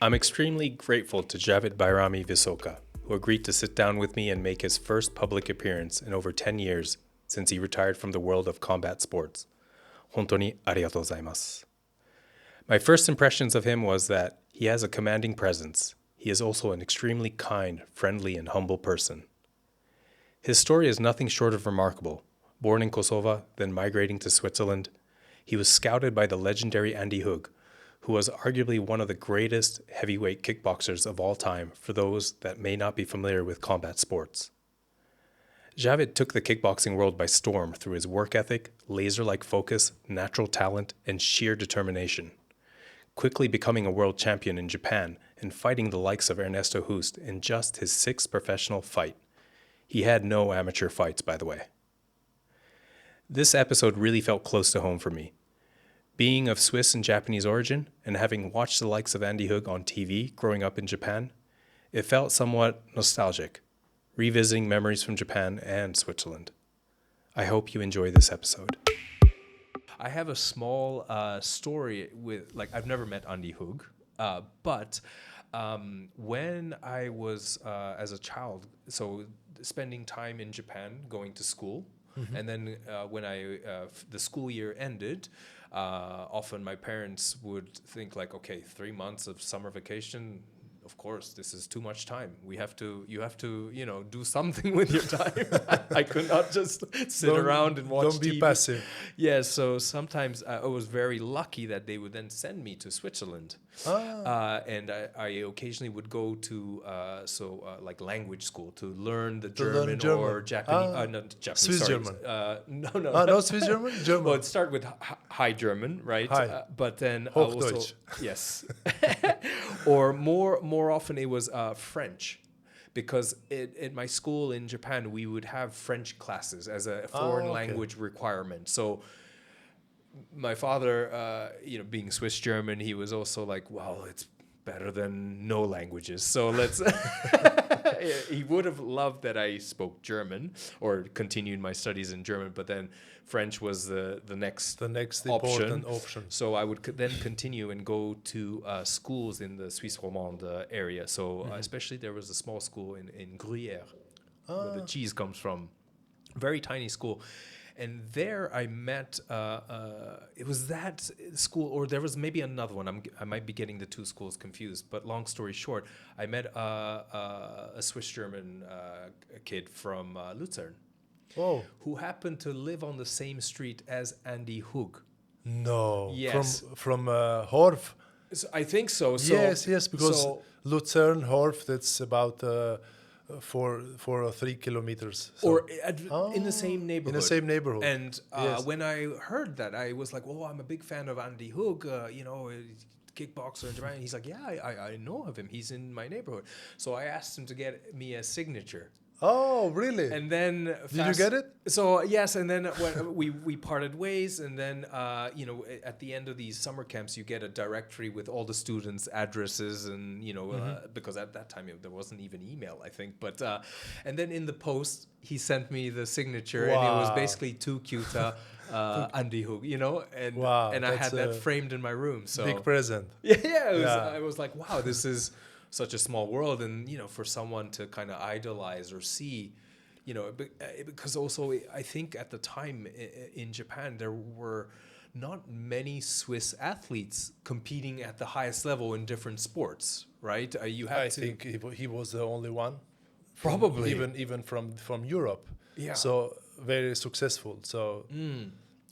I'm extremely grateful to Xhavit Bajrami Visoka, who agreed to sit down with me and make his first public appearance in over 10 years since he retired from the world of combat sports. 本当にありがとうございます. My first impressions of him was that he has a commanding presence. He is also an extremely kind, friendly, and humble person. His story is nothing short of remarkable. Born in Kosovo, then migrating to Switzerland, he was scouted by the legendary Andy Hug, who was arguably one of the greatest heavyweight kickboxers of all time for those that may not be familiar with combat sports. Xhavit took the kickboxing world by storm through his work ethic, laser-like focus, natural talent, and sheer determination, quickly becoming a world champion in Japan and fighting the likes of Ernesto Hoost in just his 6th professional fight. He had no amateur fights, by the way. This episode really felt close to home for me. Being of Swiss and Japanese origin, and having watched the likes of Andy Hug on TV growing up in Japan, it felt somewhat nostalgic, revisiting memories from Japan and Switzerland. I hope you enjoy this episode. I have a small story with, I've never met Andy Hug, but when I was, as a child, so spending time in Japan, going to school, and then when the school year ended, often my parents would think okay, 3 months of summer vacation, of course, this is too much time. You have to, do something with your time. I could not just sit around and watch TV. Don't be passive. Yeah, so sometimes I was very lucky that they would then send me to Switzerland. And I occasionally would go to language school to learn the German or Japanese. Not Japanese. Swiss sorry. German. No. Not Swiss German. German. Well, it started with High German, right? High. But then Hochdeutsch. also yes, or more often it was French. Because in my school in Japan, we would have French classes as a foreign language requirement. So my father, being Swiss German, he was also like, well, it's better than no languages. So let's. He would have loved that I spoke German or continued my studies in German, but then French was the next important option. So I would then continue and go to schools in the Suisse romande area. So especially there was a small school in Gruyère, where the cheese comes from. Very tiny school. And there I met, it was that school, or there was maybe another one. I might be getting the two schools confused. But long story short, I met a Swiss-German kid from Luzern, who happened to live on the same street as Andy Hug. No. Yes. From Horf? So I think so. Yes, because Luzern, Horf, that's about 4 or 3 kilometers. So. Or in the same neighborhood. In the same neighborhood. And when I heard that, I was like, oh, I'm a big fan of Andy Hug, kickboxer in Japan. And he's like, yeah, I know of him. He's in my neighborhood. So I asked him to get me a signature. Oh, really? And then did you get it? So yes, and then when we parted ways, and then at the end of these summer camps, you get a directory with all the students' addresses, and because at that time there wasn't even email, I think. But and then in the post, he sent me the signature, and it was basically too cute. Andy Hug, and I had that framed in my room. So big present. I was like, wow, this is such a small world, and for someone to kind of idolize or see, because also I think at the time in Japan there were not many Swiss athletes competing at the highest level in different sports, right? I think he was the only one, probably even from Europe. Yeah. So very successful. So.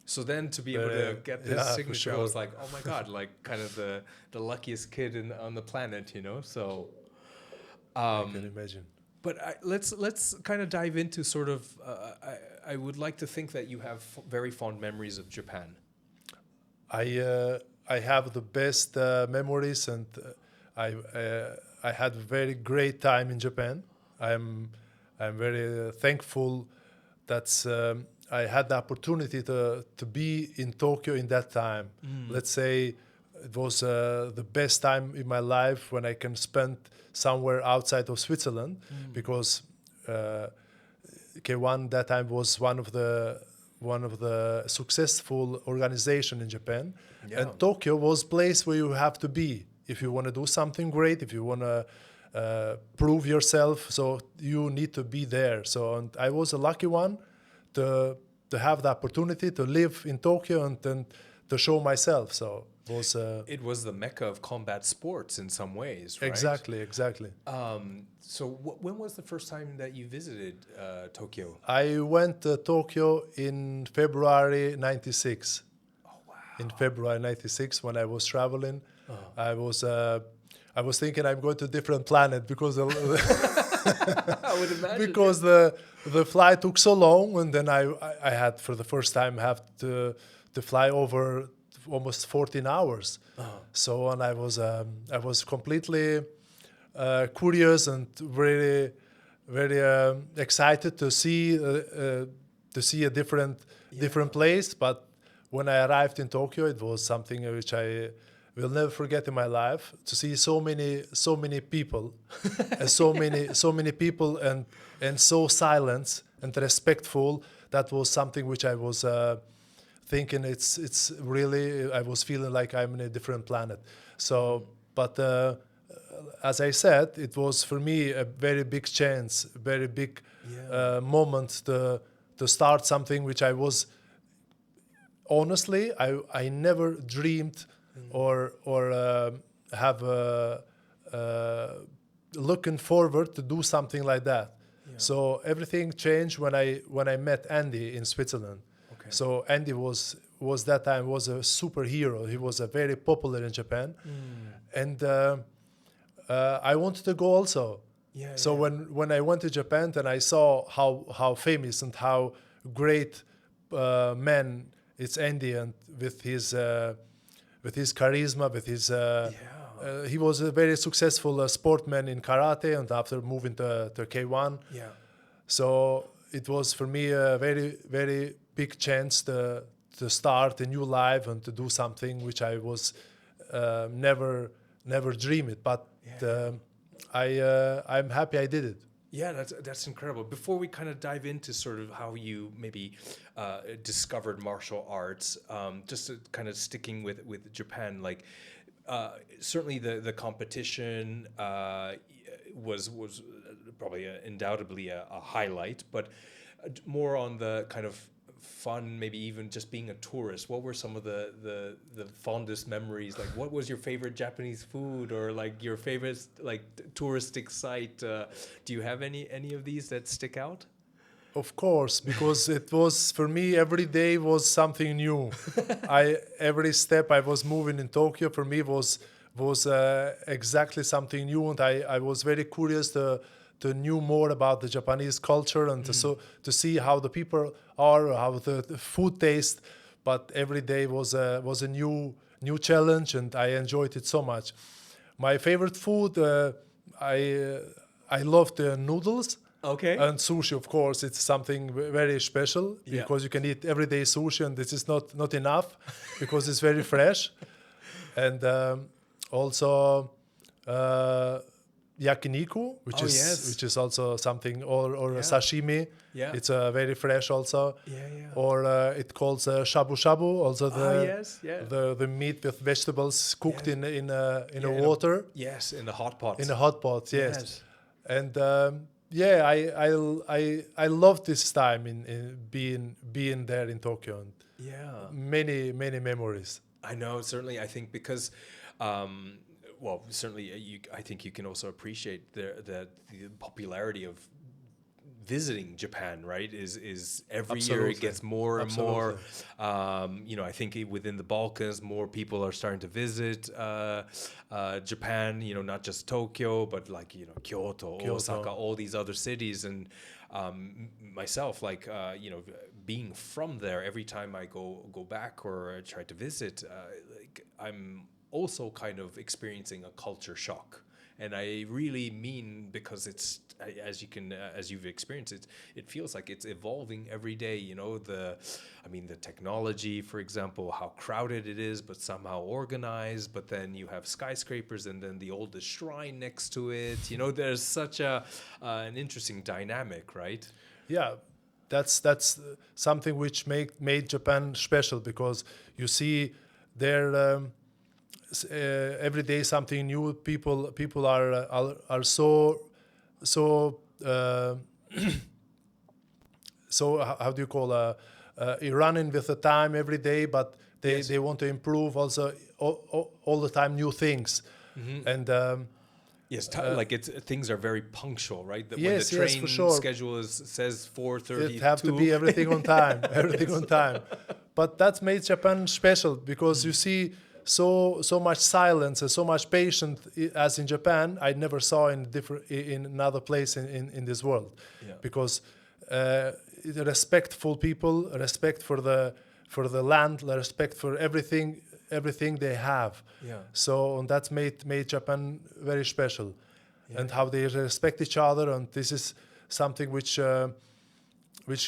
So then to be able to get this signature, sure. I was like, oh my God, kind of the luckiest kid on the planet, So I can imagine. But let's kind of dive into sort of. I would like to think that you have very fond memories of Japan. I have the best memories, and I had a very great time in Japan. I'm very thankful that I had the opportunity to be in Tokyo in that time. Let's say it was the best time in my life when I can spend somewhere outside of Switzerland, because K1 that time was one of the successful organization in Japan, and Tokyo was place where you have to be if you want to do something great, if you want to prove yourself, so you need to be there. So and I was a lucky one to have the opportunity to live in Tokyo and to show myself. So it was the mecca of combat sports in some ways, right? Exactly. So when was the first time that you visited Tokyo? I went to Tokyo in February 96. Oh, wow. In February 96, when I was traveling, I was thinking I'm going to a different planet because I would imagine. because the flight took so long, and then I had for the first time have to fly over almost 14 hours. So and I was completely curious and very excited to see a different place. But when I arrived in Tokyo, it was something which I will never forget in my life, to see so many people and so many people and so silent and respectful. That was something which I was thinking it's really, I was feeling like I'm in a different planet. So but as I said, it was for me a very big chance, very big moment to start something which I was honestly I never dreamed or have looking forward to do something like that. So everything changed when I met Andy in Switzerland. Okay. So Andy was that time was a superhero. He was very popular in Japan, and I wanted to go also. So when I went to Japan, then I saw how famous and how great man it's Andy, and with his charisma, with his he was a very successful sportsman in karate, and after moving to K1. So it was for me a very big chance to start a new life and to do something which I was never dream it, but I'm happy I did it. Yeah, that's incredible. Before we kind of dive into sort of how you maybe discovered martial arts, just to kind of sticking with Japan, like certainly the competition was probably undoubtedly a highlight, but more on the kind of fun, maybe even just being a tourist. What were some of the fondest memories? Like, what was your favorite Japanese food, or like your favorite like touristic site? Do you have any of these that stick out? Of course, because it was for me every day was something new. Every step I was moving in Tokyo for me was exactly something new, and I was very curious to know more about the Japanese culture and to see how the people are, how the food tastes. But every day was a new challenge, and I enjoyed it so much. My favorite food, I love the noodles. Okay. And sushi, of course, it's something very special because you can eat everyday sushi, and this is not enough because it's very fresh. And also yakiniku, which is also something, or sashimi. Yeah. It's very fresh also. Yeah. Or it calls shabu shabu, also the meat with vegetables cooked in a water. Yes, in the hot pot. In a hot pot, yes. And I love this time in being there in Tokyo. And many memories. I know, certainly. I think because, certainly I think you can also appreciate the popularity of visiting Japan, right? Is every year it gets more and more. I think within the Balkans, more people are starting to visit Japan. Not just Tokyo, but like Kyoto, Osaka, all these other cities. And myself, like being from there, every time I go back or try to visit, I'm also kind of experiencing a culture shock. And I really mean, because it's, as you've experienced it, it feels like it's evolving every day. The technology, for example, how crowded it is, but somehow organized. But then you have skyscrapers, and then the oldest shrine next to it. There's such an interesting dynamic, right? Yeah, that's something which made Japan special, because you see their every day something new. People are so so how do you call running with the time every day, but they want to improve also all the time new things. And Yes, like things are very punctual, right? When yes, the train for sure. schedule says 4:32. It have to be everything on time, everything on time. But that made Japan special because you see so much silence and so much patience as in Japan. I never saw in another place in this world, because respectful people, respect for the land, respect for everything they have. So and that made Japan very special, and how they respect each other. And this is something which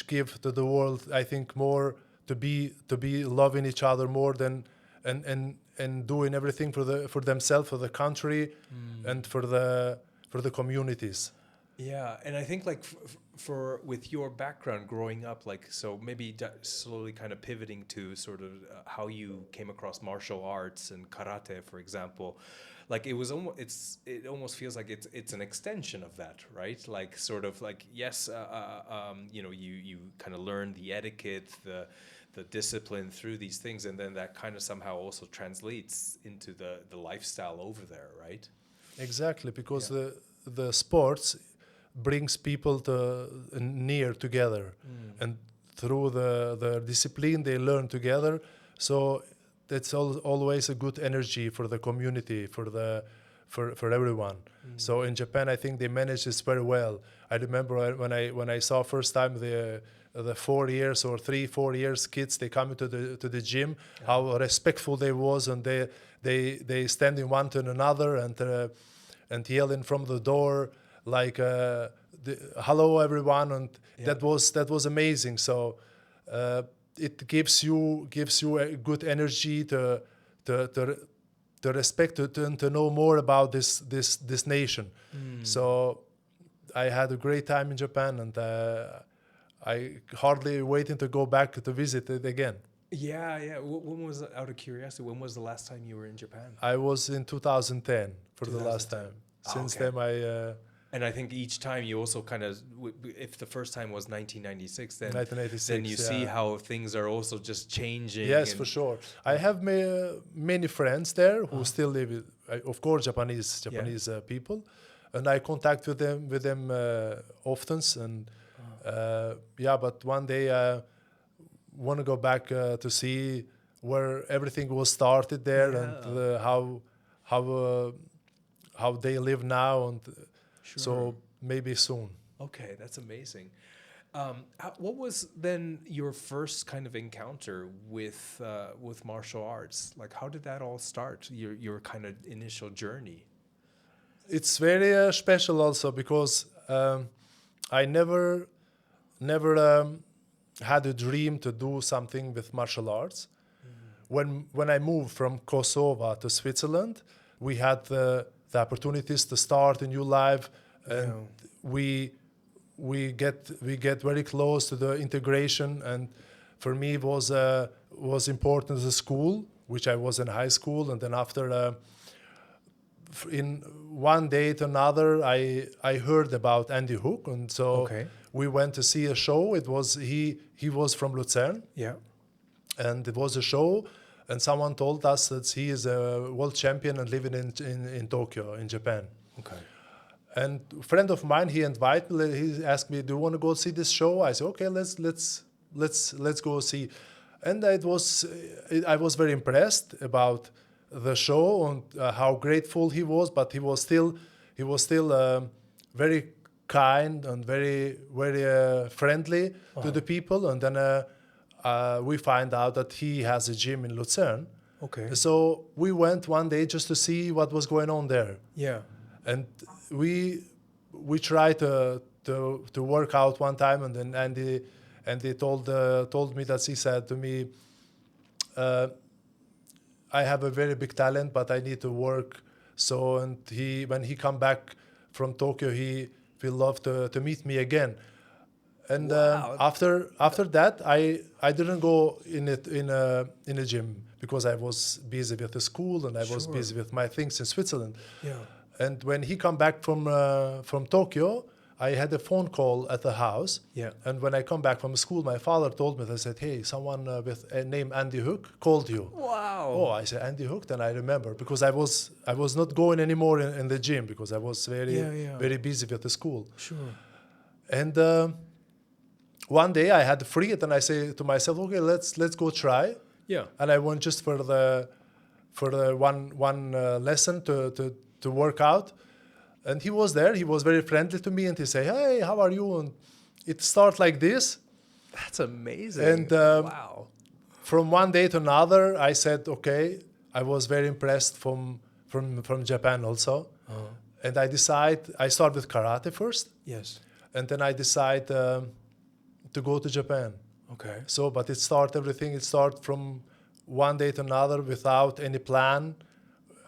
give to the world, I think, more to be loving each other more than and doing everything for themselves, for the country, and for the communities. Yeah, and I think like for with your background growing up, like so maybe slowly kind of pivoting to sort of how you came across martial arts and karate, for example, like it almost feels like it's an extension of that, right? Like sort of like yes, you know, you kind of learn the etiquette, the discipline through these things, and then that kind of somehow also translates into the lifestyle over there, right? Exactly, because the sports brings people near together, and through the discipline they learn together. So that's always a good energy for the community, for everyone. So in Japan, I think they manage this very well. I remember when I saw first time the 4 years or 3-4 years kids, they come to the gym, how respectful they was, and they standing one to another and yelling from the door like hello everyone, and that was amazing. So it gives you a good energy to respect, to know more about this nation. So I had a great time in Japan, and I hardly waiting to go back to visit it again. Yeah. When was, out of curiosity, when was the last time you were in Japan? I was in 2010 for the last time. Since then and I think each time you also kind of, if the first time was 1996, then 1986, then you see how things are also just changing. Yes, for sure. I have many friends there who still live, of course, Japanese people, and I contact with them often. And but one day I want to go back to see where everything was started there, and how they live now, and so maybe soon. Okay, that's amazing. What was then your first kind of encounter with martial arts? Like, how did that all start? Your kind of initial journey. It's very special also because I never had a dream to do something with martial arts. When I moved from Kosovo to Switzerland, we had the opportunities to start a new life, and we get very close to the integration. And for me, it was important the school, which I was in high school, and then after in one day to another, I heard about Andy Hook, and so we went to see a show. It was he was from Luzern, and it was a show. And someone told us that he is a world champion and living in Tokyo, in Japan. Okay. And a friend of mine, he invited me. He asked me, "Do you want to go see this show?" I said, "Okay, let's go see." And I was very impressed about the show and how grateful he was. But he was still very kind and very friendly to the people. And then we find out that he has a gym in Luzern. Okay. So we went one day just to see what was going on there. Yeah. And we tried to work out one time, and then Andy told me that he said to me, "I have a very big talent, but I need to work." So and when he come back from Tokyo, he will love to meet me again. And Wow. after that, I didn't go in a gym because I was busy with the school and I was Sure. busy with my things in Switzerland. Yeah. And when he come back from Tokyo, I had a phone call at the house. Yeah. And when I come back from school, my father told me, they said, hey, someone with a name Andy Hook called you. Wow. Oh, I said, Andy Hook? Then I remember because I was not going anymore in the gym because I was very busy with the school. Sure. And one day I had free it and I say to myself, okay, let's go try. Yeah. And I went just for the one lesson to work out. And he was there. He was very friendly to me, and he said, "Hey, how are you?" And it started like this. That's amazing. And wow. from one day to another, I said, "Okay." I was very impressed from Japan also, and I start with karate first, Yes. and then I decide to go to Japan. Okay. So, but it started from one day to another without any plan.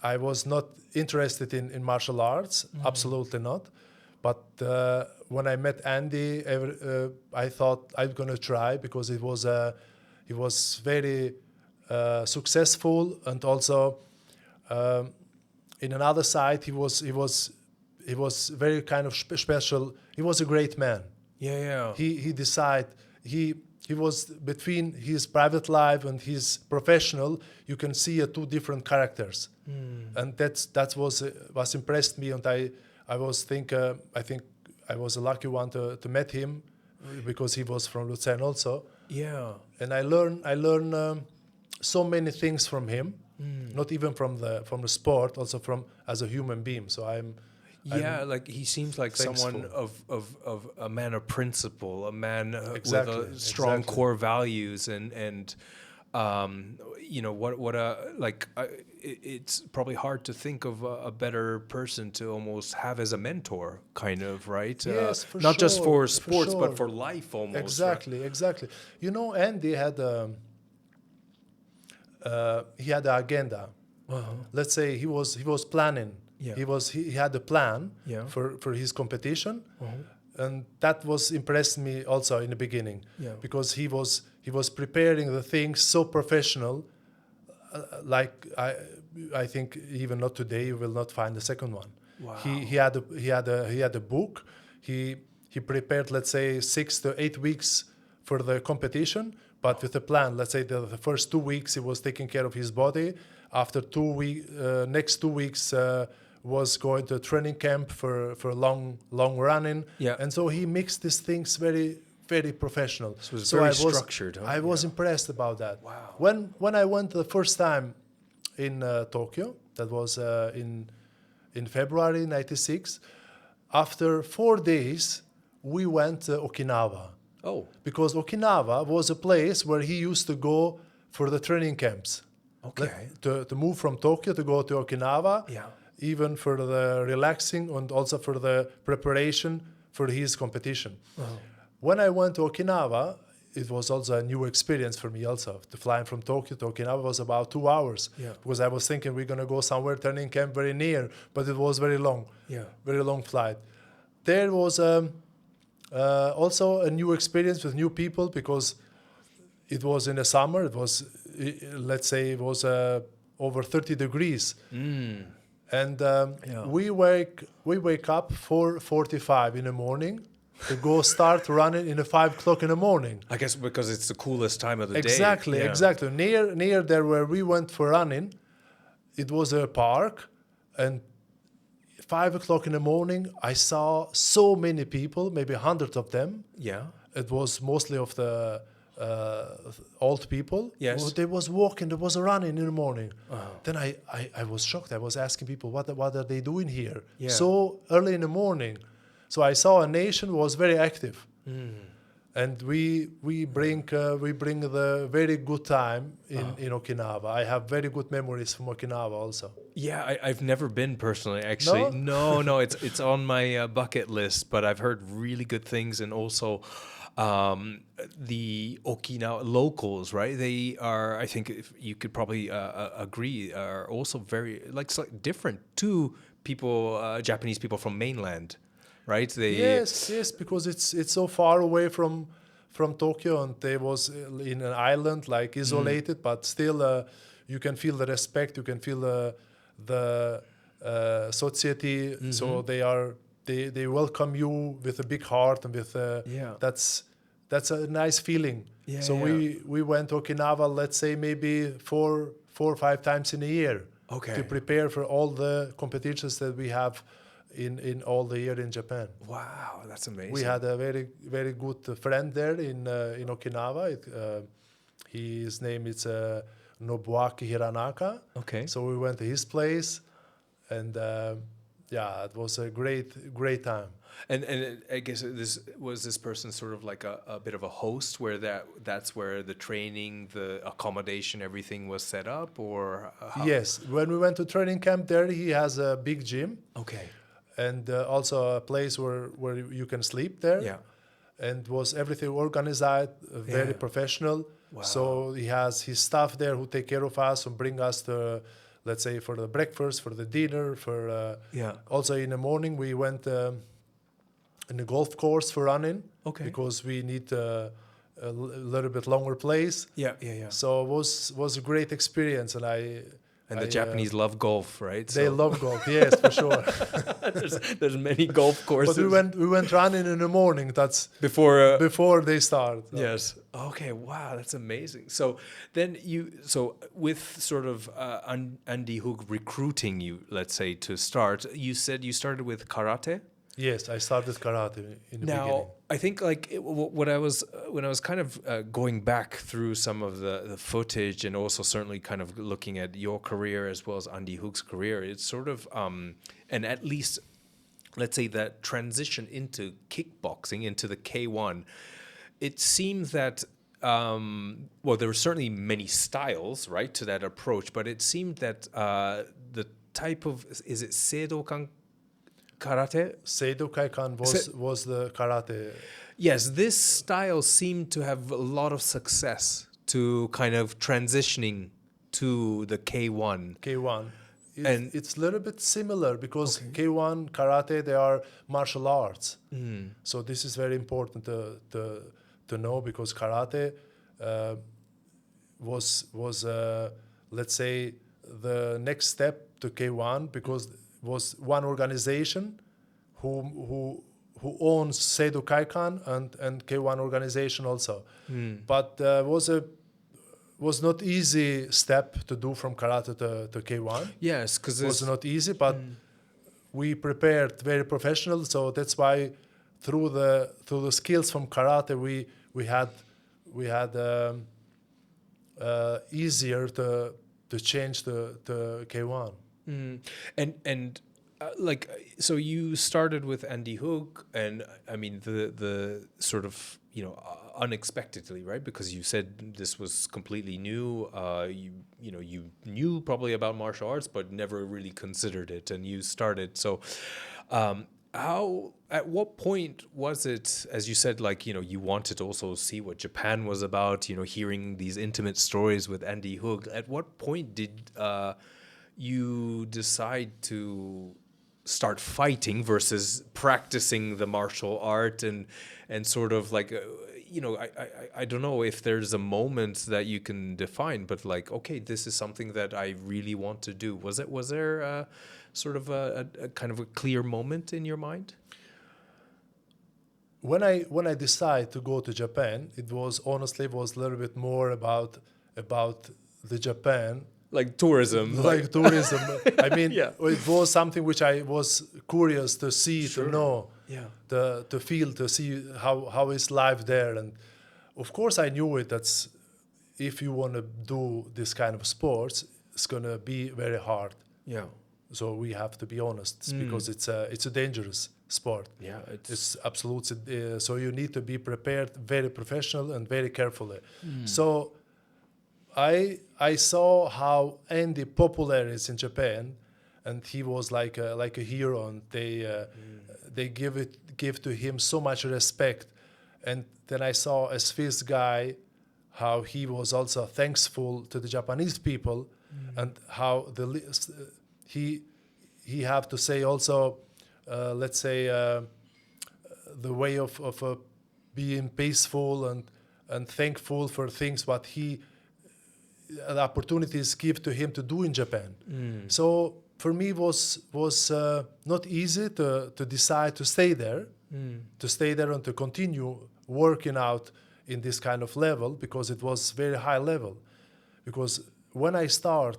I was not interested in martial arts, absolutely not. But when I met Andy, I thought I'm gonna try because he was very successful, and also in another side he was very kind of special. He was a great man. Yeah. He was between his private life and his professional. You can see two different characters, and that was impressed me. And I think I was a lucky one to meet him because he was from Luzern also. Yeah. And I learn so many things from him, not even from the sport, also from as a human being. So I'm like he seems like someone of a man of principle, a man with a strong core values, and it's probably hard to think of a better person to almost have as a mentor, kind of, right? Yes, for not just sure, for sports, for but sure. for life, almost. Exactly. You know, Andy had he had an agenda. Let's say he was planning. Yeah. He had a plan for his competition, and that was impressed me also in the beginning because he was preparing the things so professional. Like I think even not today you will not find a second one. Wow. He had a book. He prepared, let's say, 6 to 8 weeks for the competition, but with a plan. Let's say the first 2 weeks he was taking care of his body. After next 2 weeks was going to a training camp for long running. Yeah. And so he mixed these things very, very professional. So it was very structured. Huh? I was impressed about that. Wow. When I went the first time in Tokyo, that was in February '96. After 4 days, we went to Okinawa. Oh. Because Okinawa was a place where he used to go for the training camps. Okay. To move from Tokyo to go to Okinawa. Yeah. Even for the relaxing and also for the preparation for his competition. When I went to Okinawa, it was also a new experience for me also. To flying from Tokyo to Okinawa was about 2 hours. Yeah. Because I was thinking we're going to go somewhere training camp very near, but it was very long. Yeah. Very long flight. There was also a new experience with new people because it was in the summer. It was, let's say, it was over 30 degrees. And we wake up 4:45 in the morning to go start running in 5 o'clock in the morning. I guess because it's the coolest time of the day. Exactly. Near there where we went for running, it was a park, and 5 o'clock in the morning, I saw so many people, maybe 100 of them. Yeah. It was mostly of the old people. Yes. They was walking, they was running in the morning. Then I was shocked. I was asking people, what are they doing here so early in the morning? So I saw a nation was very active. And we bring the very good time in Okinawa. I have very good memories from Okinawa also. Yeah, I've never been personally, actually. No, it's on my bucket list, but I've heard really good things, and also the Okinawa locals, right? They are, I think, if you could probably agree, are also very slightly different to people, Japanese people from mainland, right? Yes, because it's so far away from Tokyo, and they was in an island, like isolated, but still you can feel the respect, you can feel the society. So they welcome you with a big heart and with that's a nice feeling. We went to Okinawa, let's say maybe four or 5 times in a year to prepare for all the competitions that we have in all the year in Japan. Wow, that's amazing. We had a very good friend there in Okinawa. His name is Nobuaki Hiranaka. Okay. So we went to his place, and it was a great time. And I guess this person sort of like a bit of a host, where that's where the training, the accommodation, everything was set up, or how? Yes, when we went to training camp there, he has a big gym. Okay. And also a place where you can sleep there. Yeah. And was everything organized, very professional. Wow. So he has his staff there who take care of us and bring us to, let's say, for the breakfast, for the dinner, for also in the morning we went in a golf course for running. Okay. Because we need a little bit longer place. Yeah. So it was a great experience, and the Japanese love golf, right? They love golf, yes, for sure. there's many golf courses. But we went running in the morning. That's before they start. Yes. Okay. Wow, that's amazing. So then with sort of Andy Hook recruiting you, let's say, to start, you said you started with karate. Yes, I started karate in the beginning. Now, I think when I was kind of going back through some of the footage, and also certainly kind of looking at your career as well as Andy Hook's career, it's sort of, and at least, let's say, that transition into kickboxing, into the K1, it seems that, there were certainly many styles, right, to that approach, but it seemed that the type of, is it Seidokan karate? Seidokaikan was the karate. Yes, this style seemed to have a lot of success to kind of transitioning to the K1. K1. It's a little bit similar because K1 karate, they are martial arts. So this is very important to know, because karate was let's say the next step to K1, because was one organization who owns Seidokaikan and K1 organization also. But was not easy step to do from karate to K1. Yes, because it was not easy, but we prepared very professional. So that's why through the skills from karate we had easier to change to K1. And so you started with Andy Hook, and I mean the sort of, unexpectedly, right? Because you said this was completely new. You knew probably about martial arts, but never really considered it, and you started. So, at what point was it, as you said, you wanted to also see what Japan was about, hearing these intimate stories with Andy Hook. At what point did you decide to start fighting versus practicing the martial art, and sort of I don't know if there's a moment that you can define, but okay, this is something that I really want to do. Was there sort of a kind of a clear moment in your mind? When I decided to go to Japan, it was a little bit more about the Japan. Like tourism. Tourism. I mean, it was something which I was curious to see, to know, to feel, to see how is life there. And of course I knew it, that's if you want to do this kind of sports, it's going to be very hard. Yeah. So we have to be honest, because it's a dangerous sport. Yeah. It's absolutely, so you need to be prepared very professional and very carefully. So I saw how Andy popular is in Japan, and he was like a hero, and they give to him so much respect. And then I as a Swiss guy, how he was also thankful to the Japanese people, and how he have to say also, let's say the way of being peaceful and thankful for things what the opportunities give to him to do in Japan. So for me was not easy to decide to stay there, and to continue working out in this kind of level, because it was very high level. Because when I start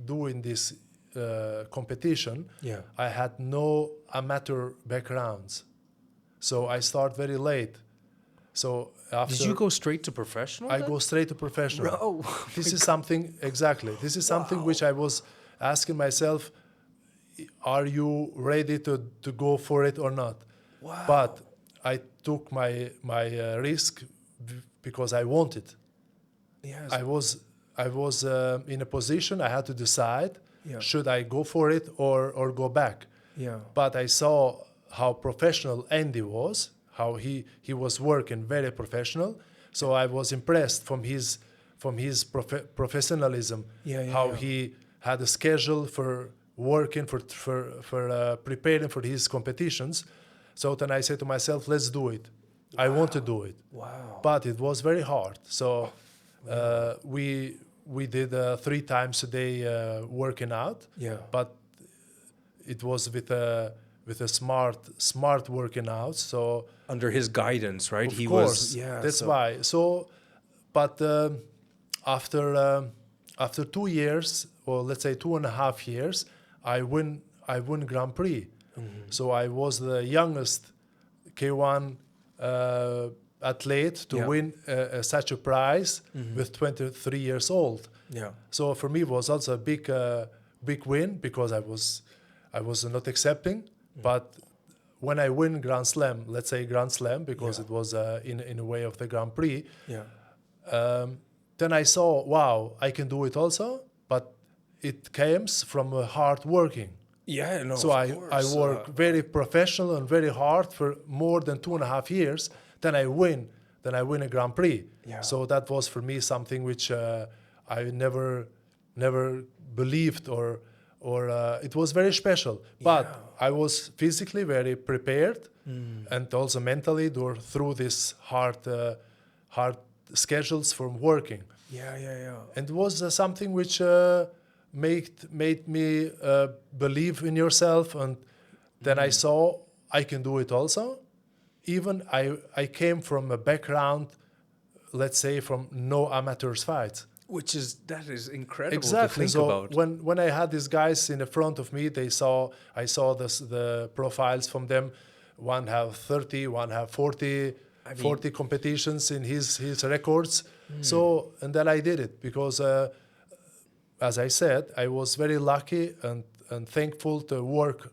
doing this competition, I had no amateur backgrounds, so I start very late. So after, did you go straight to professional? I go straight to professional. Oh, this is something This is something which I was asking myself: are you ready to go for it or not? Wow. But I took my risk because I wanted. Yes. I was in a position I had to decide: should I go for it or go back? Yeah. But I saw how professional Andy was, how he was working very professional. So I was impressed from his professionalism. He had a schedule for working for preparing for his competitions. So then I said to myself, let's do it. Wow. I want to do it. Wow. But it was very hard. So we did 3 times a day working out. Yeah. But it was with a smart working out. So under his guidance, right? Of course. That's why. So, but after 2 years, or let's say 2.5 years, I win Grand Prix. Mm-hmm. So I was the youngest K1 athlete to win such a prize with 23 years old. Yeah. So for me, it was also a big win, because I was not accepting. But when I win Grand Slam, let's say Grand Slam, because it was in a way of the Grand Prix, then I saw, wow, I can do it also, but it comes from hard working. Yeah, no, so I work very professional and very hard for more than 2.5 years. Then I win a Grand Prix. Yeah. So that was for me something which I never believed, or it was very special. But I was physically very prepared, and also mentally through this hard schedules from working. Yeah. And it was something which made me believe in yourself, and then I saw I can do it also. Even I came from a background, let's say, from no amateurs fights. That is incredible exactly. to think about. When I had these guys in the front of me, I saw the profiles from them. One have 30, one have 40 competitions in his records. So, and then I did it because, as I said, I was very lucky and thankful to work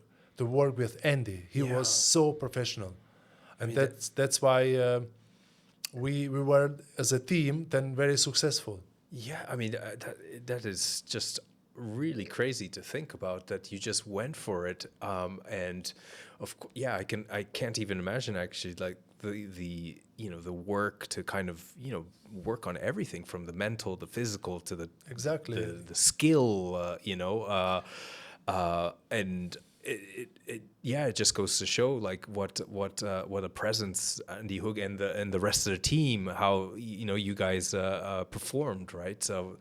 with Andy. He was so professional, and that's why we were as a team then very successful. Yeah, I mean that is just really crazy to think about, that you just went for it, and I can't even imagine actually, like the work to kind of work on everything from the mental, the physical, to the skill, and it just goes to show like what a presence Andy Hoog and the rest of the team, how you guys performed, right? So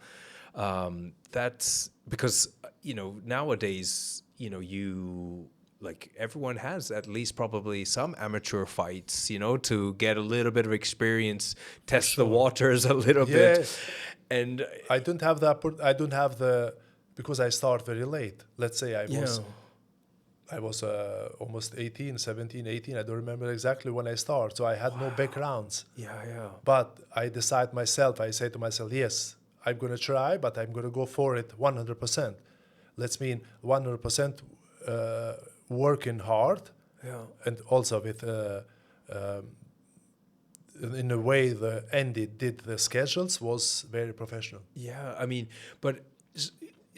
that's because nowadays you like everyone has at least probably some amateur fights, to get a little bit of experience, test the waters a little bit. And I don't have because I start very late. Let's say I was almost 17, 18. I don't remember exactly when I started. So I had no backgrounds. But I say to myself, yes, I'm going to try, but I'm going to go for it 100%. Let's mean 100% working hard. And also with, in a way, the Andy did the schedules was very professional. Yeah, I mean, but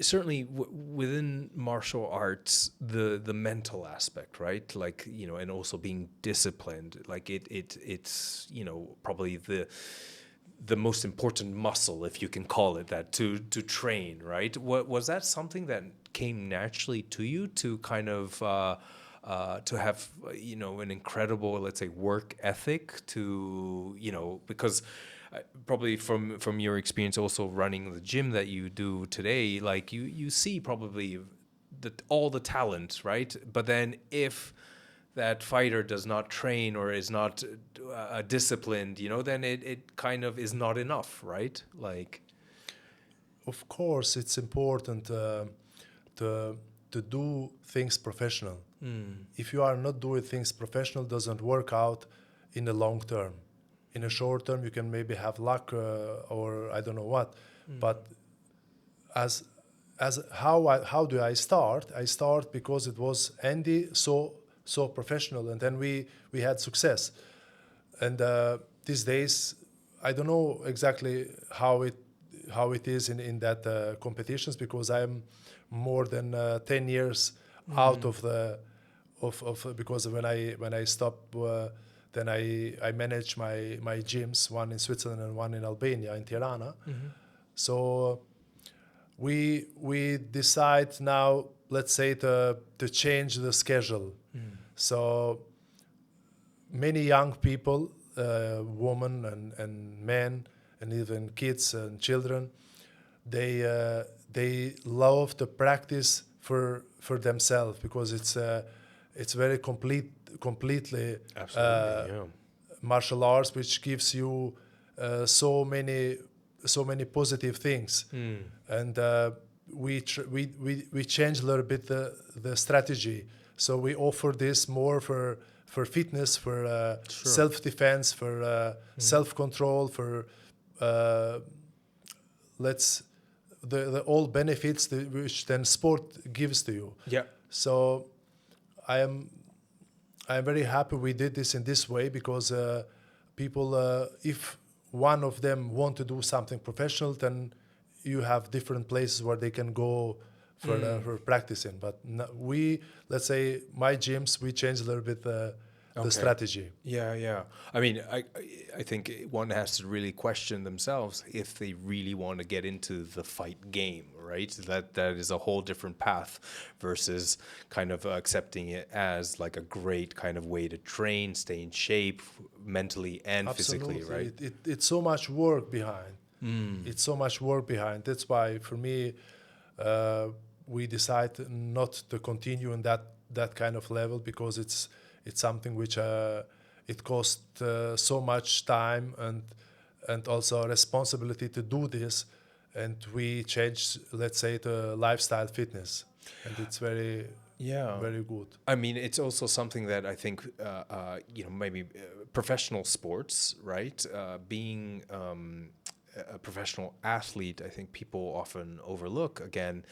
certainly within martial arts, the mental aspect, right? Like, and also being disciplined, like it's probably the most important muscle, if you can call it that, to train, right? Was that something that came naturally to you to kind of to have, an incredible, let's say, work ethic to, because probably from your experience also running the gym that you do today, like you see probably all the talent, right? But then if that fighter does not train or is not disciplined, then it kind of is not enough, right? Like, of course, it's important to do things professional. If you are not doing things professional, doesn't work out in the long term. In a short term, you can maybe have luck or I don't know what. But as how do I start? I start because it was Andy so professional, and then we had success. And these days, I don't know exactly how it is in that competitions, because I'm more than 10 years out of because when I stopped, then I manage my gyms, one in Switzerland and one in Albania, in Tirana. So we decide now, let's say, to change the schedule. So many young people, women and men, and even kids and children, they love to practice for themselves, because it's very completely martial arts, which gives you so many positive things. And we change a little bit the strategy. So we offer this more for fitness, for self-defense, for self-control, for the all benefits which then sport gives to you. Yeah. So I'm very happy we did this in this way, because people, if one of them want to do something professional, then you have different places where they can go for practicing. But let's say my gyms, we change a little bit the strategy. Yeah. I mean, I think one has to really question themselves if they really want to get into the fight game, right? That is a whole different path versus kind of accepting it as like a great kind of way to train, stay in shape mentally and physically, right? It's so much work behind. It's so much work behind. That's why, for me, we decided not to continue in that kind of level, because it's something which it costs so much time and also responsibility to do this, and we changed, let's say, to lifestyle fitness, and it's very good. I mean, it's also something that I think maybe professional sports, right? Being a professional athlete, I think people often overlook again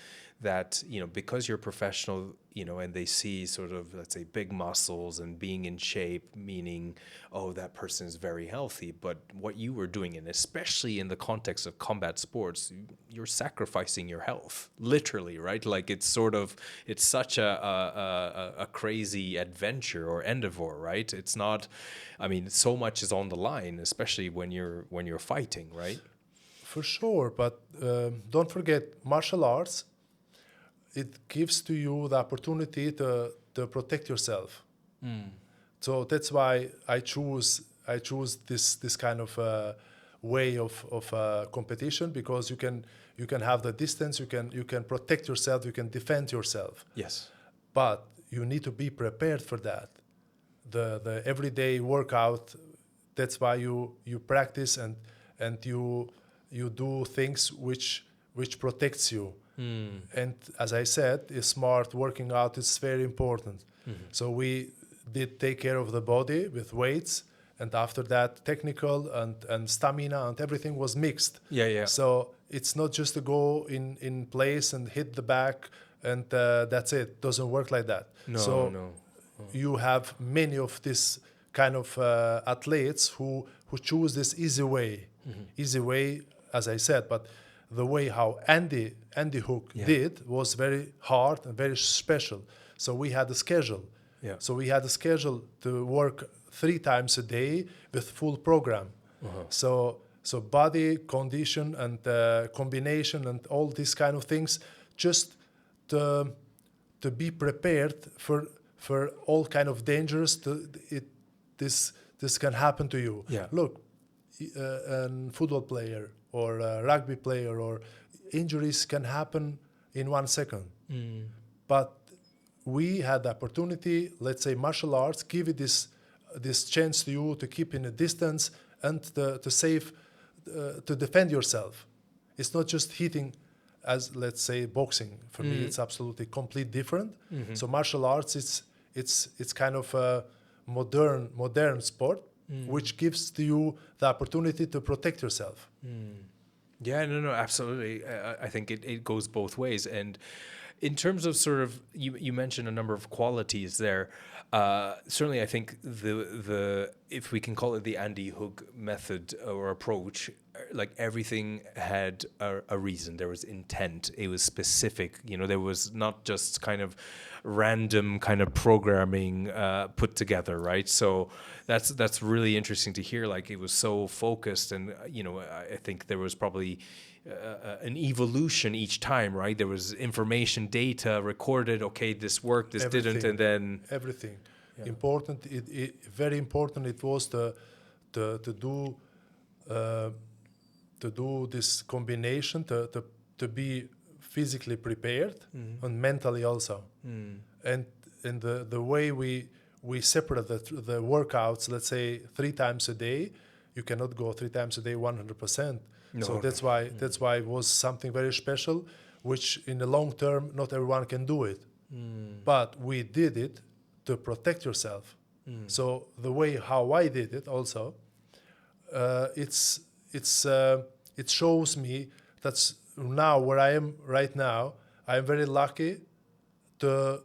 that, because you're professional, and they see sort of, let's say, big muscles and being in shape, meaning, oh, that person is very healthy. But what you were doing, and especially in the context of combat sports, you're sacrificing your health, literally, right? Like it's such a crazy adventure or endeavor, right? It's not, I mean, so much is on the line, especially when you're fighting, right? For sure, but don't forget, martial arts, it gives to you the opportunity to protect yourself. So that's why I choose this kind of way of competition, because you can have the distance, you can protect yourself, you can defend yourself. Yes. But you need to be prepared for that. The everyday workout, that's why you practice and you do things which protects you. And as I said, smart working out is very important. So we did take care of the body with weights, and after that technical and stamina and everything was mixed. Yeah. So it's not just to go in place and hit the back and that's it. Doesn't work like that. No. You have many of this kind of athletes who choose this easy way. Easy way, as I said, but the way how Andy Hook did was very hard and very special. So we had a schedule. Yeah. So we had a schedule to work 3 times a day with full program. So body condition and combination and all these kind of things, just to be prepared for all kind of dangers. This can happen to you. Yeah. Look, a football player or a rugby player, or injuries can happen in 1 second. But we had the opportunity, let's say martial arts, give it this chance to you to keep in a distance and to save, to defend yourself. It's not just hitting as, let's say, boxing. For me, it's absolutely complete different. So martial arts, it's kind of a modern sport, which gives to you the opportunity to protect yourself. Yeah, no, absolutely. I think it goes both ways. And in terms of sort of, you mentioned a number of qualities there. Certainly, I think the if we can call it the Andy Hook method or approach, like everything had a reason. There was intent. It was specific. You know, there was not just kind of random kind of programming put together, right? So that's really interesting to hear. Like, it was so focused, and you know, I think there was probably an evolution each time, right? There was information, data recorded. Okay, this worked, this didn't, and then everything. Yeah. Important. Very important. It was to do this combination, to be physically prepared and mentally also. And the way we separate the workouts, let's say 3 times a day, you cannot go 3 times a day 100%. No. So that's why it was something very special, which in the long term not everyone can do it. But we did it to protect yourself. So the way how I did it also, it shows me that now where I am right now, I am very lucky to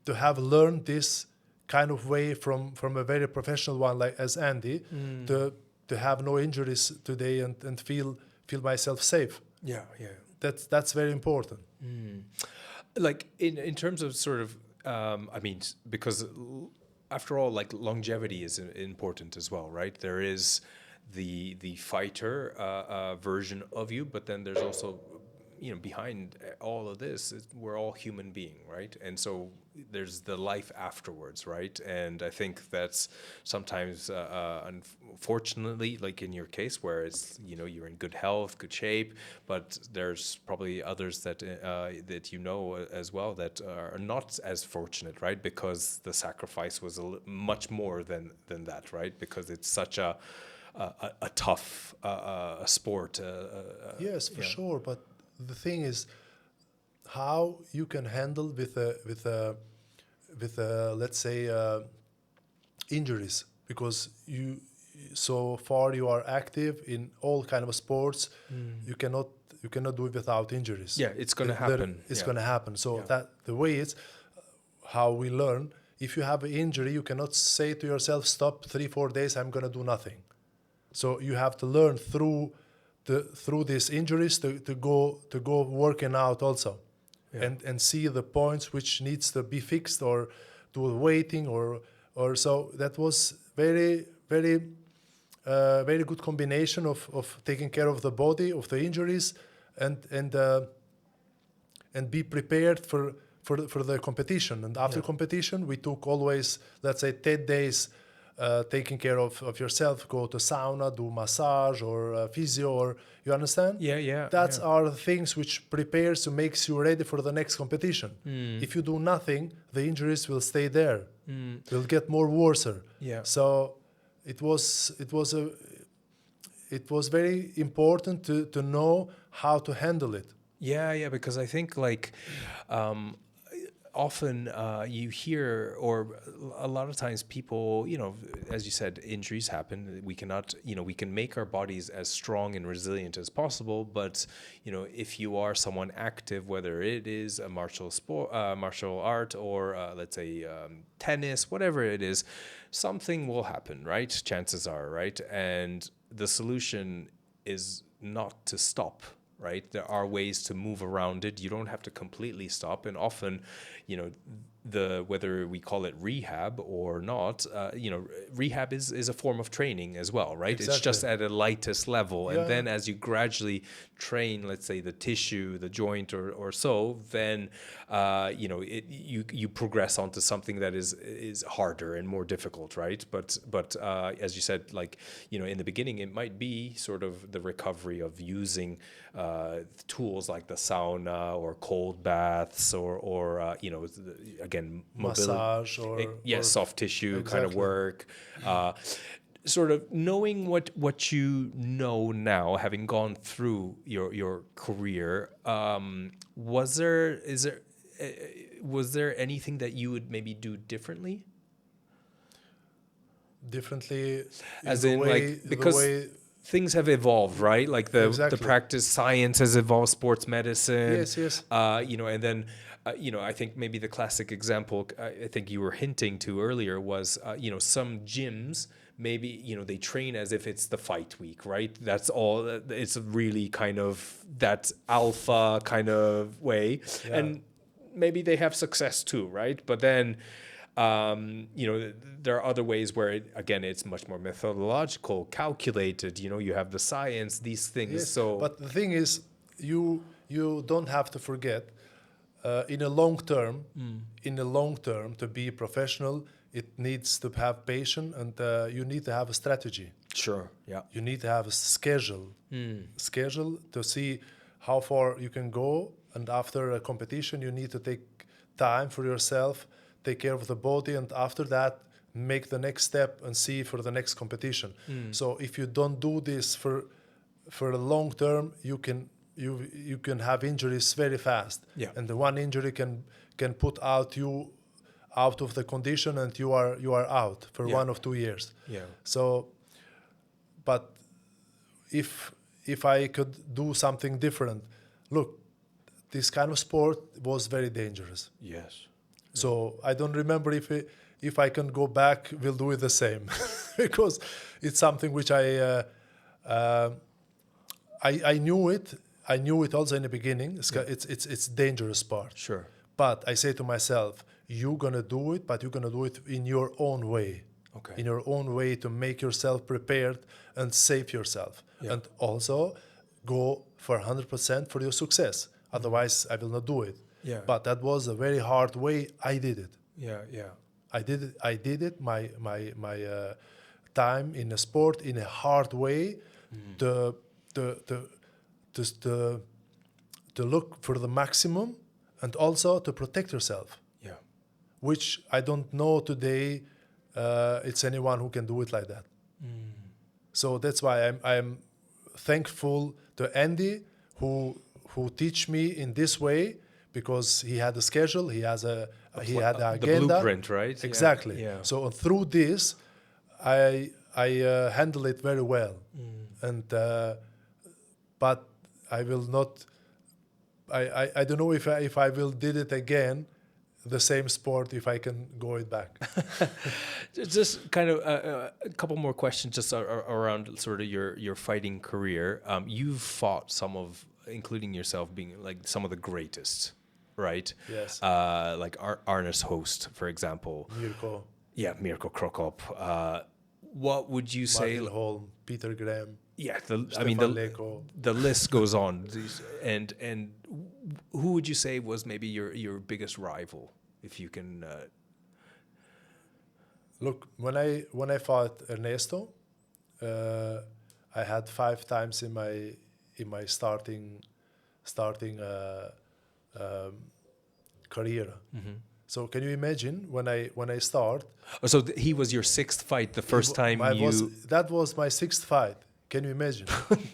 have learned this kind of way from a very professional one like as Andy, to have no injuries today and feel myself safe. Yeah. That's very important. Like in terms of sort of, I mean, because after all, like longevity is important as well, right? There is the fighter version of you, but then there's also, you know, behind all of this, we're all human beings, right? And so there's the life afterwards, right? And I think that's sometimes, unfortunately, like in your case, where it's, you know, you're in good health, good shape, but there's probably others that that you know as well that are not as fortunate, right? Because the sacrifice was much more than that, right? Because it's such a tough sport. Yes, for sure. But the thing is, how you can handle with let's say injuries, because so far you are active in all kind of sports. You cannot do it without injuries. Yeah, it's going to happen. It's going to happen. So that the way it's how we learn. If you have an injury, you cannot say to yourself, "Stop 3-4 days. I'm going to do nothing." So you have to learn through these injuries to go working out also, and see the points which needs to be fixed, or do waiting or so. That was very good combination of taking care of the body, of the injuries, and be prepared for the competition. And after competition, we took always, let's say, 10 days. Taking care of yourself, go to sauna, do massage or physio, or you understand? That's are the things which prepares to makes you ready for the next competition. If you do nothing, the injuries will stay there. Will get more worse. So it was very important to know how to handle it. Because I think like often you hear, or a lot of times people, you know, as you said, injuries happen. We cannot, you know, we can make our bodies as strong and resilient as possible. But, you know, if you are someone active, whether it is a martial art, or let's say tennis, whatever it is, something will happen, right? Chances are, right? And the solution is not to stop. Right, there are ways to move around it. You don't have to completely stop, and often, you know, whether we call it rehab or not, rehab is a form of training as well, right? Exactly. It's just at a lightest level. Yeah. And then as you gradually train, let's say the tissue, the joint or so, then, you progress onto something that is harder and more difficult, right? But as you said, like, in the beginning, it might be sort of the recovery of using tools like the sauna or cold baths or again, massage or soft tissue exactly. kind of work. Sort of knowing what you know now, having gone through your career, was there anything that you would maybe do differently? Differently, as in like because things have evolved, right? Like the practice science has evolved, sports medicine. Yes. And then. I think maybe the classic example I think you were hinting to earlier was, some gyms, maybe, they train as if it's the fight week, right? That's all. It's really kind of that alpha kind of way. Yeah. And maybe they have success too, right? But then, there are other ways where, it's much more methodological, calculated, you have the science, these things. Yes. So, but the thing is, you don't have to forget, in the long term, to be a professional, it needs to have patience, and you need to have a strategy. Sure. Yeah. You need to have a schedule to see how far you can go. And after a competition, you need to take time for yourself, take care of the body, and after that, make the next step and see for the next competition. So if you don't do this for a long term, you can have injuries very fast. Yeah. And the one injury can put you out of the condition, and you are out for 1 or 2 years. Yeah. So, but if I could do something different, look, this kind of sport was very dangerous. Yes. So I don't remember if I can go back, we'll do it the same, because it's something which I knew it. I knew it also in the beginning. It's dangerous sport. Sure. But I say to myself, you're gonna do it, but you're gonna do it in your own way. Okay. In your own way, to make yourself prepared and save yourself, and also go for 100% for your success. Otherwise, I will not do it. Yeah. But that was a very hard way. I did it. Yeah. I did it. My time in the sport in a hard way, to look for the maximum, and also to protect yourself. Yeah. Which I don't know today. It's anyone who can do it like that. So that's why I'm thankful to Andy, who teach me in this way, because he had a schedule, he had an agenda, the blueprint, right? Exactly. Yeah. So through this, I handle it very well, and but I will not. I don't know if I will did it again, the same sport, if I can go it back. Just kind of a couple more questions just around sort of your fighting career. You've fought some of, including yourself, being like some of the greatest, right? Yes. Like Ernesto Hoost, for example. Mirko. Yeah, Mirko Krokop. What would you say? Martin Holm, Peter Graham. Yeah, Leko. The list goes on. And who would you say was maybe your biggest rival, if you can? Look, when I fought Ernesto, I had 5 times in my starting career. So can you imagine when I start? Oh, so he was your 6th fight, the first time you. That was my 6th fight. Can you imagine?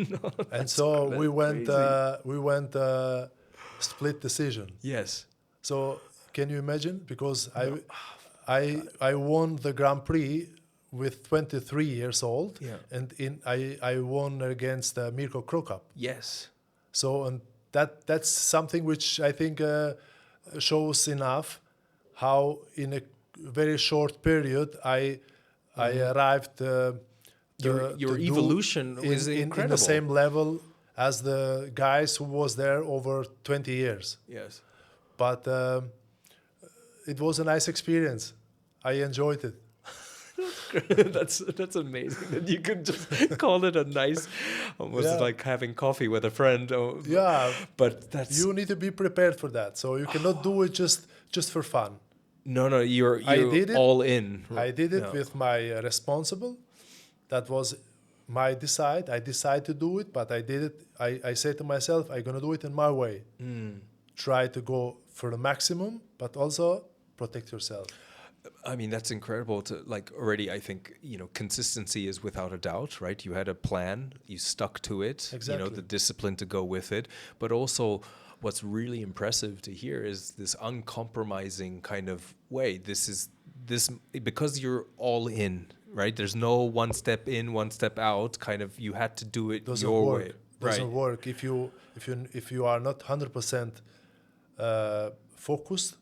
No, and so we went crazy. Split decision. Yes. So can you imagine? Because I won the Grand Prix with 23 years old, and I won against Mirko Krokop. Yes. So and that's something which I think shows enough how in a very short period I arrived. Your evolution was incredible. In the same level as the guys who was there over 20 years. Yes. But it was a nice experience. I enjoyed it. That's amazing that you could just call it a nice, almost like having coffee with a friend. But that's you need to be prepared for that. So you cannot do it just for fun. No, you're all in. I did it with my responsible. That was my decide. I decided to do it, but I did it. I said to myself, I'm gonna do it in my way. Try to go for the maximum, but also protect yourself. I mean, that's incredible to like already. I think, consistency is without a doubt, right? You had a plan, you stuck to it, Exactly. The discipline to go with it. But also what's really impressive to hear is this uncompromising kind of way. This because you're all in, right? There's no one step in, one step out, kind of, you had to do it your way. Doesn't work if you are not 100% focused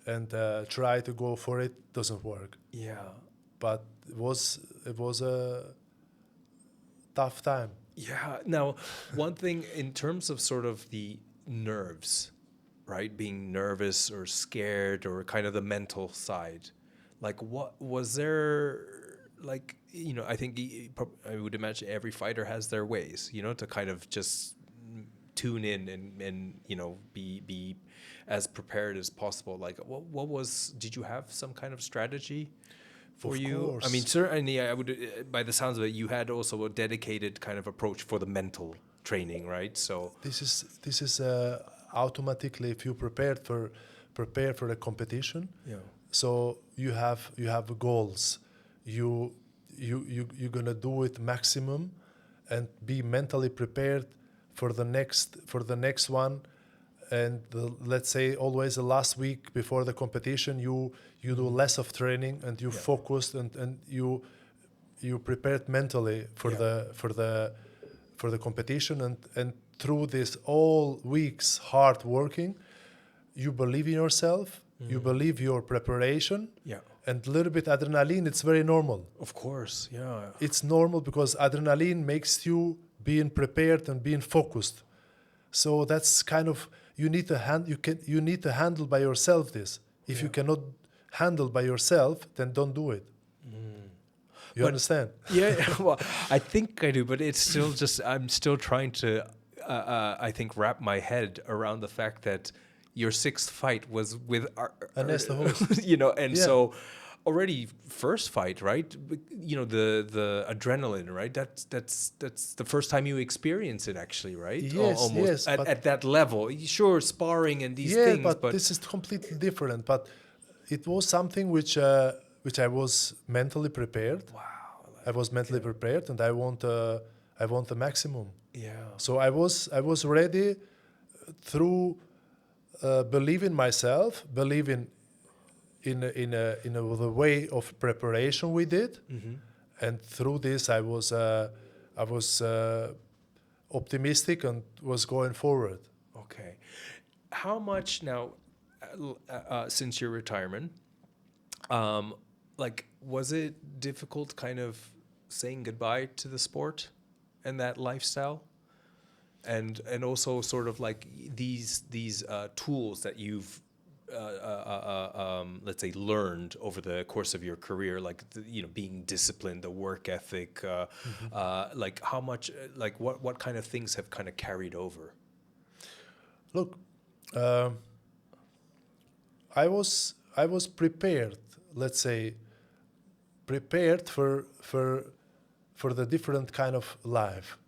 and try to go for it. Doesn't work. Yeah. But it was a tough time. Yeah. Now, one thing in terms of sort of the nerves, right? Being nervous or scared or kind of the mental side. Like, what was there? Like, I think I would imagine every fighter has their ways, to kind of just tune in and be as prepared as possible. Like, did you have some kind of strategy for you? Of course. I mean, certainly I would, by the sounds of it, you had also a dedicated kind of approach for the mental training, right? So this is automatically, if you prepare for the competition. Yeah. So you have goals. You're gonna do it maximum, and be mentally prepared for the next one. And let's say always the last week before the competition, you do less of training and you focused and you prepared mentally for the competition, and through this all weeks hard working, you believe in yourself, you believe your preparation, and a little bit adrenaline. It's very normal. Of course, yeah. It's normal because adrenaline makes you being prepared and being focused. So that's kind of, you need to handle by yourself this. If you cannot handle by yourself, then don't do it. You understand? Yeah, well, I think I do, but it's still just, I'm still trying to, I think, wrap my head around the fact that your sixth fight was with Ernesto Hoost. So already first fight, right? The adrenaline, right? That's the first time you experience it, actually, right? Yes, almost at that level. Sure, sparring and these things, but this is completely different. But it was something which I was mentally prepared. Wow. I was mentally prepared, and I want the maximum. Yeah. So I was ready through believing myself, believing in the way of preparation we did, and through this I was optimistic and was going forward. Okay. How much now, since your retirement, was it difficult kind of saying goodbye to the sport and that lifestyle? And also sort of like these tools that you've let's say learned over the course of your career, like being disciplined, the work ethic, like how much, like what kind of things have kind of carried over? Look, I was prepared. Let's say prepared for the different kind of life.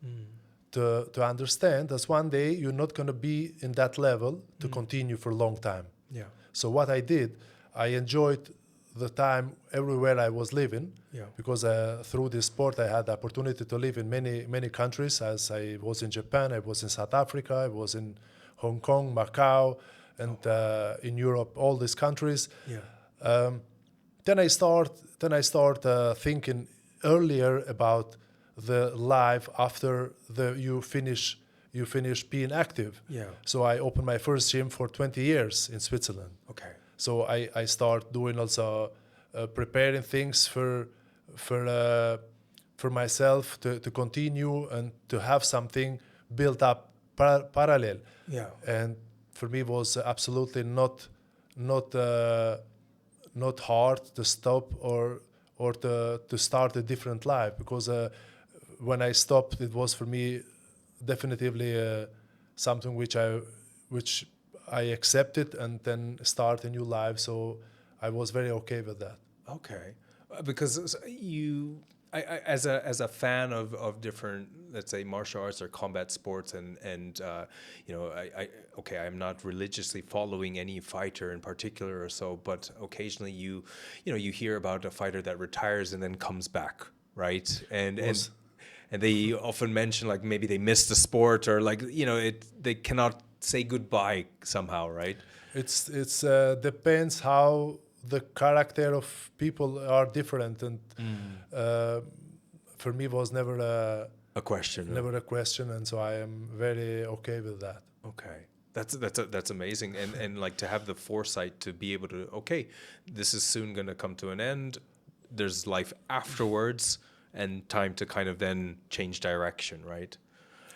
To understand that one day you're not going to be in that level to continue for a long time. Yeah. So what I did, I enjoyed the time everywhere I was living, because through this sport I had the opportunity to live in many countries. As I was in Japan, I was in South Africa, I was in Hong Kong, Macau, and in Europe, all these countries. Yeah. Then I start thinking earlier about the life after you finish being active. Yeah. So I opened my first gym for 20 years in Switzerland. Okay. So I start doing also preparing things for myself to continue and to have something built up parallel. Yeah. And for me it was absolutely not not hard to stop or to start a different life, because when I stopped, it was for me definitively something which I accepted and then start a new life. So I was very okay with that. Okay, because as a fan of different, let's say, martial arts or combat sports, and I'm not religiously following any fighter in particular or so, but occasionally you hear about a fighter that retires and then comes back, right? And they often mention, like, maybe they missed the sport, or like, they cannot say goodbye somehow, right? It's depends how the character of people are different, and for me it was never a question. Never a question, and so I am very okay with that. Okay. That's amazing, and like to have the foresight to be able to, okay, this is soon going to come to an end. There's life afterwards, and time to kind of then change direction, right?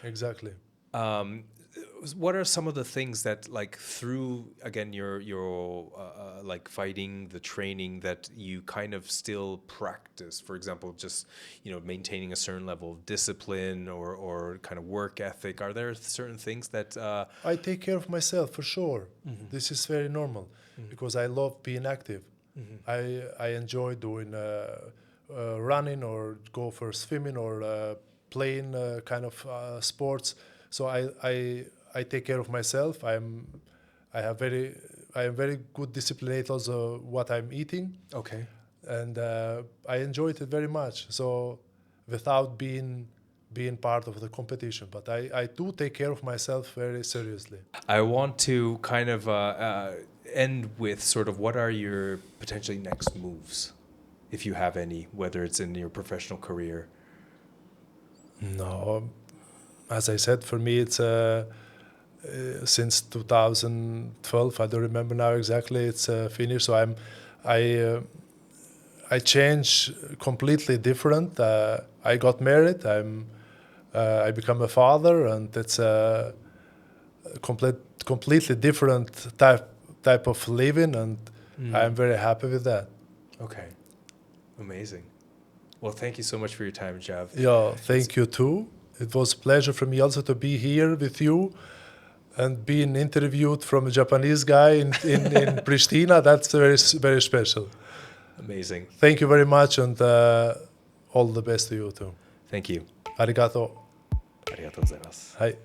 Exactly. What are some of the things that, like, through, again, your like fighting, the training, that you kind of still practice? For example, just, maintaining a certain level of discipline or kind of work ethic. Are there certain things that I take care of myself, for sure. Mm-hmm. This is very normal, because I love being active. Mm-hmm. I enjoy doing running, or go for swimming, or playing kind of sports. So I take care of myself. I am very good disciplined also what I'm eating. Okay. And I enjoyed it very much. So without being part of the competition, but I do take care of myself very seriously. I want to kind of end with sort of, what are your potentially next moves, if you have any, whether it's in your professional career? No, as I said, for me it's since 2012. I don't remember now exactly. It's finished. So I changed completely different. I got married. I become a father, and it's a completely different type of living, and I'm very happy with that. Okay, amazing. Well, thank you so much for your time, Xhav. Yeah, thank you too. It was a pleasure for me also to be here with you and being interviewed from a Japanese guy in Pristina. That's very, very special. Amazing. Thank you very much, and all the best to you too. Thank you. Arigato. Arigatou gozaimasu. Hi.